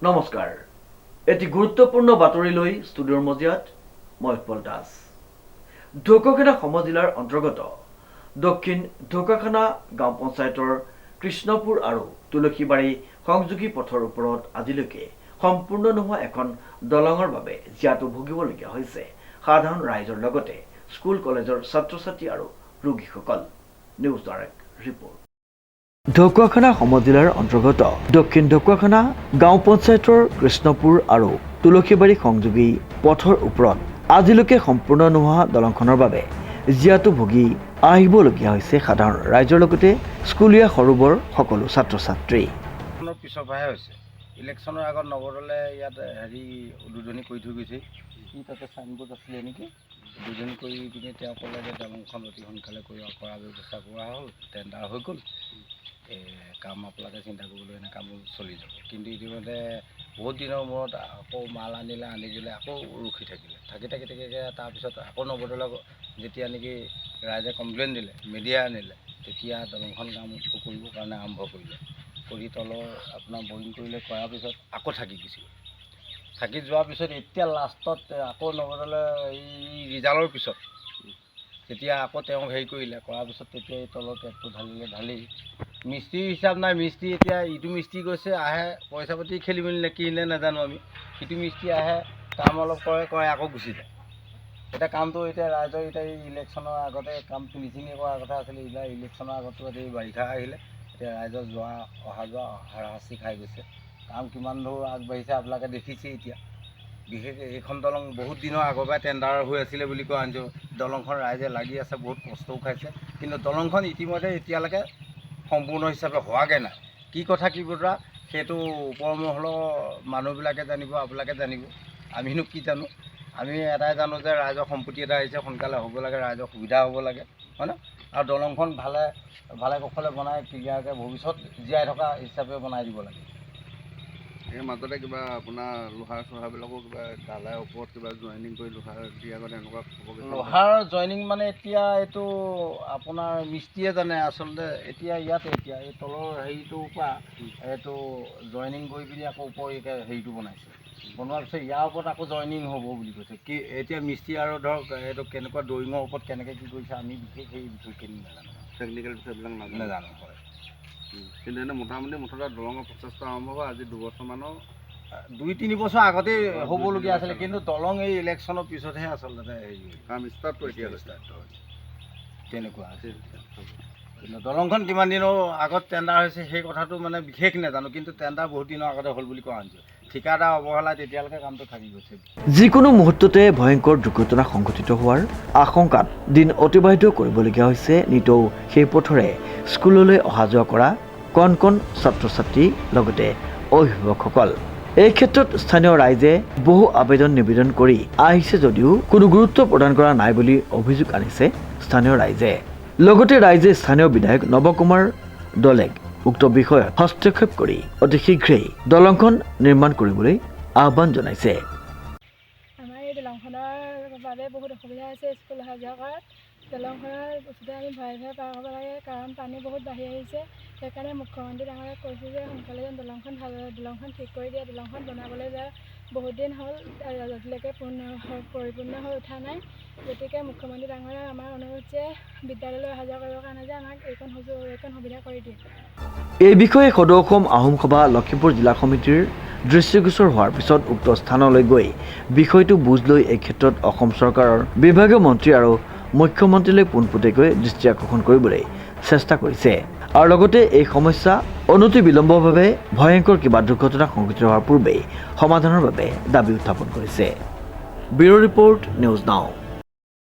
নমস্কাৰ এটি গুৰুত্বপূৰ্ণ বাতৰি লৈ ষ্টুডিঅ'ৰ মজিয়াত মই উৎপল দাস ঢকুৱাখানা সমজিলাৰ অন্তৰ্গত দক্ষিণ ঢকুৱাখানা গাঁও পঞ্চায়তৰ কৃষ্ণপুৰ আৰু তুলসীবাৰী সংযোগী পথৰ ওপৰত আজিলৈকে সম্পূৰ্ণ নোহোৱা এখন দলঙৰ বাবে জিয়াটো ভুগিবলগীয়া হৈছে সাধাৰণ ৰাইজৰ লগতে স্কুল কলেজৰ ছাত্ৰ ছাত্ৰী আৰু ৰোগীসকল নিউজ ডাইৰেক্ট ৰিপৰ্ট ঢকুৱাখানা সমজিলাৰ অন্তৰ্গত দক্ষিণ ঢকুৱাখানা গাঁও পঞ্চায়তৰ কৃষ্ণপুৰ আৰু তুলসীবাৰী সংযোগী পথৰ ওপৰত আজিলৈকে সম্পূৰ্ণ নোহোৱা দলংখনৰ বাবে জিয়াটো ভুগি আহিবলগীয়া হৈছে সাধাৰণ ৰাইজৰ লগতে স্কুলীয়া সৰুবৰ সকলো ছাত্ৰ ছাত্ৰী পিছৰপৰাহে হৈছে ইলেকশ্যনৰ আগত নৱদলে ইয়াত উদ্বোধনী কৰি থৈ গৈছে কি তাতে চাইনবোৰ্ড আছিলে নেকি উদ্বোধনী কৰি পিনে তেওঁ ক'লে যে দলংখন অতি সোনকালে কৰাৰ ব্যৱস্থা কৰা হ'ল টেণ্ডাৰ হৈ গ'ল কাম আপোনালোকে চিন্তা কৰিবলৈ এনে কাম চলি যাব কিন্তু ইতিমধ্যে বহুত দিনৰ মূৰত আকৌ মাল আনি দিলে আকৌ ৰখি থাকিলে তাৰপিছত আকৌ নৱদলক যেতিয়া নেকি ৰাইজে কমপ্লেইন দিলে মিডিয়া আনিলে তেতিয়া দলংখন কাম কৰিবৰ কাৰণে আৰম্ভ কৰিলে কৰি তলৰ আপোনাৰ বৰিং কৰিলে কৰাৰ পিছত আকৌ থাকি যোৱাৰ পিছত এতিয়া লাষ্টত আকৌ নৱদলে এই ৰিজাল্টৰ পিছত তেতিয়া আকৌ তেওঁ হেৰি কৰিলে কৰাৰ পিছত তেতিয়া এই তলৰ টেপটো ঢালি মিস্ত্ৰী হিচাপ নাই মিস্ত্ৰী এতিয়া ইটো মিস্ত্ৰী গৈছে আহে পইচা পাতি খেলি মেলি কিনে নাজানো আমি সিটো মিস্ত্ৰী আহে কাম অলপ কৰে আকৌ গুচি যায় এতিয়া কামটো এতিয়া ৰাইজৰ এতিয়া এই ইলেকশ্যনৰ আগতে কাম ফিনিচিঙে কৰাৰ কথা আছিলে এতিয়া ইলেকশ্যনৰ আগতো এই বাৰিষা আহিলে এতিয়া ৰাইজৰ অহা যোৱা হাৰাশাস্তি খাই গৈছে কাম কিমান দূৰ আগবাঢ়িছে আপোনালোকে দেখিছে এতিয়া বিশেষকৈ এইখন দলং বহুত দিনৰ আগৰ পৰাই টেণ্ডাৰ হৈ আছিলে বুলি কোৱা আনিছোঁ দলংখন ৰাইজে লাগি আছে বহুত কষ্টও খাইছে কিন্তু দলংখন ইতিমধ্যে এতিয়ালৈকে সম্পূৰ্ণ হিচাপে হোৱাগৈ নাই কি কথা কি বতৰা সেইটো ওপৰ মহলৰ মানুহবিলাকে জানিব আপোনালোকে জানিব আমিনো কি জানো আমি এটাই জানো যে ৰাইজৰ সম্পত্তি এটা আহিছে সোনকালে হ'ব লাগে ৰাইজৰ সুবিধা হ'ব লাগে হয়নে আৰু দলংখন ভালে কুশলে বনাই ক্লিয়াৰকৈ ভৱিষ্যত জীয়াই থকা হিচাপে বনাই দিব লাগে এই মাজতে কিবা আপোনাৰ লোহাৰবিলাকো কিবা ঢালাই ওপৰত কিবা জইনিং কৰি লোহাৰ দিয়া আগতে এনেকুৱা লোহাৰ জইনিং মানে এতিয়া এইটো আপোনাৰ মিস্ত্ৰীয়ে জানে আচলতে এতিয়া এই তলৰ হেৰিটোৰ পৰা এইটো জইনিং কৰি পিনি আকৌ ওপৰ হেৰিটো বনাইছে বনোৱাৰ পিছত ইয়াৰ ওপৰত আকৌ জইনিং হ'ব বুলি কৈছে কি এতিয়া মিস্ত্ৰী আৰু ধৰক এইটো কেনেকুৱা ড্ৰয়িঙৰ ওপৰত কেনেকৈ কি কৰিছে আমি বিশেষ সেই বিষয়খিনি নাজানো টেকনিকেল বিষয়বিলাক নাজানো হয় কিন্তু এনে মুঠতে দলঙৰ প্ৰচেষ্টা আৰম্ভ হোৱা আজি 2 বছৰমানৰ 2-3 বছৰ আগতেই হ'বলগীয়া আছিলে কিন্তু দলং এই ইলেকশ্যনৰ পিছতহে আচলতে হেৰি কাম ষ্টাৰ্টটো এতিয়া তেনেকুৱা আছে কিন্তু দলংখন কিমান দিনৰ আগত টেণ্ডাৰ হৈছে সেই কথাটো মানে বিশেষ নাজানো কিন্তু টেণ্ডাৰ বহুত দিনৰ আগতে হ'ল বুলি কোৱা শুনিছোঁ ঠিকাদাৰ অৱহেলাই তেতিয়ালৈকে কামটো থাকি গৈছে যিকোনো মুহূৰ্ততে ভয়ংকৰ দুৰ্ঘটনা সংঘটিত হোৱাৰ আশংকাত দিন অতিবাহিত কৰিবলগীয়া হৈছে নিতৌ সেই পথৰে স্কুললৈ অহা যোৱা কৰা কণ ছাত্ৰ ছাত্ৰী লগতে অভিভাৱকসকল এই ক্ষেত্ৰত স্থানীয় ৰাইজে বহু আবেদন নিবেদন কৰি আহিছে যদিও কোনো গুৰুত্ব প্ৰদান কৰা নাই বুলি অভিযোগ আনিছে স্থানীয় ৰাইজে লগতে ৰাইজে স্থানীয় বিধায়ক নৱকুমাৰ দলেক উক্ত বিষয়ত হস্তক্ষেপ কৰি অতি শীঘ্ৰেই দলংখন নিৰ্মাণ কৰিবলৈ আহ্বান জনাইছে আমাৰ এই দলংখনৰ বাবে বহুত অসুবিধা হৈছে স্কুল অহা যোৱা কৰাত দলংখনৰ ওচৰতে আমি ভয়ে পাৰ হ'ব লাগে কাৰণ পানী বহুত বাঢ়ি আহিছে সেইকাৰণে মুখ্যমন্ত্ৰী ডাঙৰীয়াক কৈছোঁ যে সোনকালে যেন দলংখন ঠিক কৰি দিয়ে দলংখন বনাবলৈ যোৱা বহুত দিন হ'ল আজিলৈকে পৰিপূৰ্ণ হৈ উঠা নাই গতিকে মুখ্যমন্ত্ৰী ডাঙৰীয়াক আমাৰ অনুৰোধ যে বিদ্যালয়লৈ অহা যোৱা কৰিবৰ কাৰণে যে আমাক এইখন সুবিধা কৰি দিয়ে এই বিষয়ে সদৌ অসম আহোম সভা লখিমপুৰ জিলা সমিতিৰ দৃষ্টিগোচৰ হোৱাৰ পিছত উক্ত স্থানলৈ গৈ বিষয়টো বুজ লৈ এই ক্ষেত্ৰত অসম চৰকাৰৰ বিভাগীয় মন্ত্ৰী আৰু মুখ্যমন্ত্ৰীলৈ পোনপটীয়াকৈ দৃষ্টি আকৰ্ষণ কৰিবলৈ চেষ্টা কৰিছে আৰু লগতে এই সমস্যা অনতিবিলম্বভাৱে ভয়ংকৰ কিবা দুৰ্ঘটনা সংঘটিত হোৱাৰ পূৰ্বেই সমাধানৰ বাবে দাবী উত্থাপন কৰিছে ব্যুৰ ৰিপৰ্ট নিউজ নাও।